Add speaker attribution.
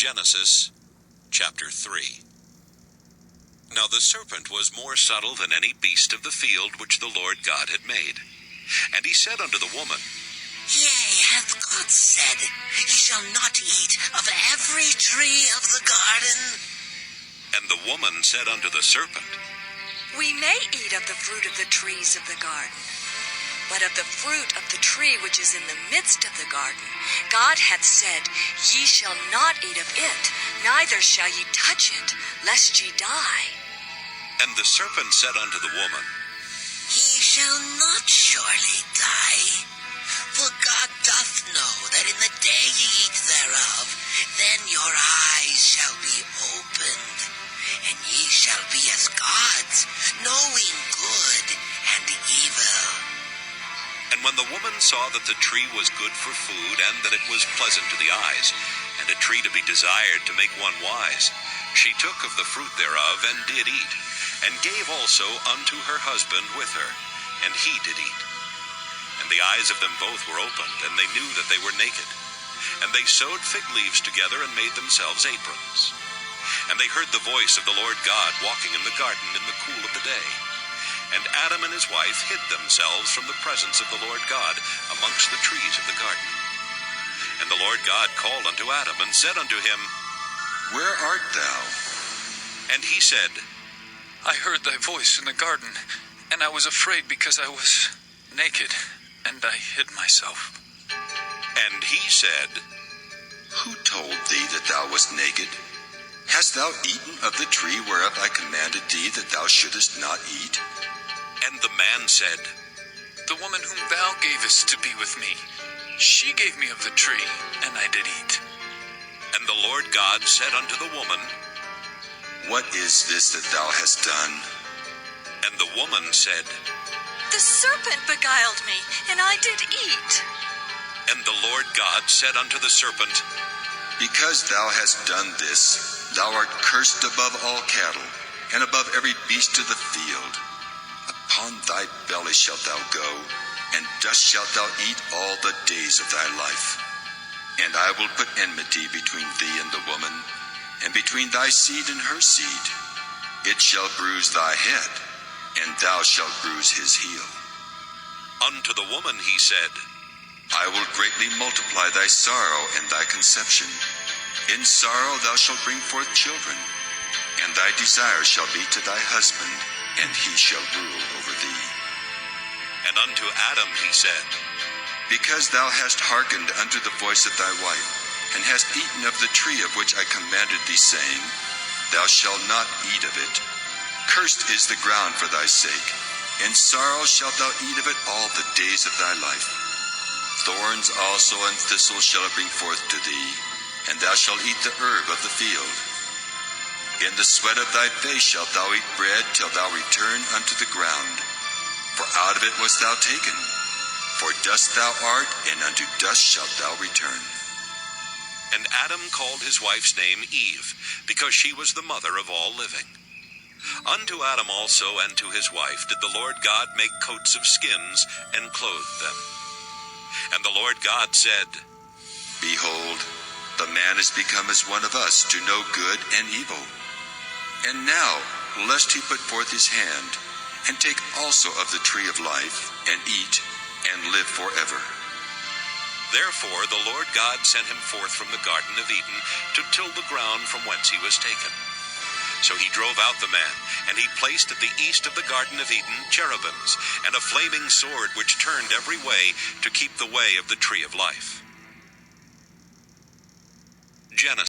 Speaker 1: Genesis chapter 3. Now the serpent was more subtle than any beast of the field which the Lord God had made. And he said unto the woman,
Speaker 2: Yea, hath God said, Ye shall not eat of every tree of the garden?
Speaker 1: And the woman said unto the serpent,
Speaker 3: We may eat of the fruit of the trees of the garden. But of the fruit of the tree which is in the midst of the garden, God hath said, Ye shall not eat of it, neither shall ye touch it, lest ye die.
Speaker 1: And the serpent said unto the woman,
Speaker 2: Ye shall not surely die. For God doth know that in the day ye eat thereof, then your eyes shall be opened, and ye shall be as gods, knowing good and evil.
Speaker 1: And when the woman saw that the tree was good for food, and that it was pleasant to the eyes, and a tree to be desired to make one wise, she took of the fruit thereof, and did eat, and gave also unto her husband with her, and he did eat. And the eyes of them both were opened, and they knew that they were naked. And they sewed fig leaves together, and made themselves aprons. And they heard the voice of the Lord God walking in the garden in the cool of the day. And Adam and his wife hid themselves from the presence of the Lord God amongst the trees of the garden. And the Lord God called unto Adam, and said unto him,
Speaker 4: Where art thou?
Speaker 1: And he said,
Speaker 5: I heard thy voice in the garden, and I was afraid because I was naked, and I hid myself.
Speaker 1: And he said,
Speaker 4: Who told thee that thou wast naked? Hast thou eaten of the tree whereof I commanded thee that thou shouldest not eat?
Speaker 1: And the man said,
Speaker 5: The woman whom thou gavest to be with me, she gave me of the tree, and I did eat.
Speaker 1: And the Lord God said unto the woman,
Speaker 4: What is this that thou hast done?
Speaker 1: And the woman said,
Speaker 3: The serpent beguiled me, and I did eat.
Speaker 1: And the Lord God said unto the serpent,
Speaker 4: Because thou hast done this, thou art cursed above all cattle, and above every beast of the field. Upon thy belly shalt thou go, and dust shalt thou eat all the days of thy life. And I will put enmity between thee and the woman, and between thy seed and her seed. It shall bruise thy head, and thou shalt bruise his heel.
Speaker 1: Unto the woman he said,
Speaker 4: I will greatly multiply thy sorrow and thy conception. In sorrow thou shalt bring forth children, and thy desire shall be to thy husband, and he shall rule over thee.
Speaker 1: And unto Adam he said,
Speaker 4: Because thou hast hearkened unto the voice of thy wife, and hast eaten of the tree of which I commanded thee, saying, Thou shalt not eat of it. Cursed is the ground for thy sake. In sorrow shalt thou eat of it all the days of thy life. Thorns also and thistles shall it bring forth to thee, and thou shalt eat the herb of the field. In the sweat of thy face shalt thou eat bread till thou return unto the ground. For out of it wast thou taken. For dust thou art, and unto dust shalt thou return.
Speaker 1: And Adam called his wife's name Eve, because she was the mother of all living. Unto Adam also and to his wife did the Lord God make coats of skins, and clothed them. And the Lord God said,
Speaker 4: Behold, the man is become as one of us to know good and evil. And now, lest he put forth his hand, and take also of the tree of life, and eat, and live forever.
Speaker 1: Therefore the Lord God sent him forth from the Garden of Eden to till the ground from whence he was taken. So he drove out the man, and he placed at the east of the Garden of Eden cherubims, and a flaming sword which turned every way to keep the way of the tree of life. Genesis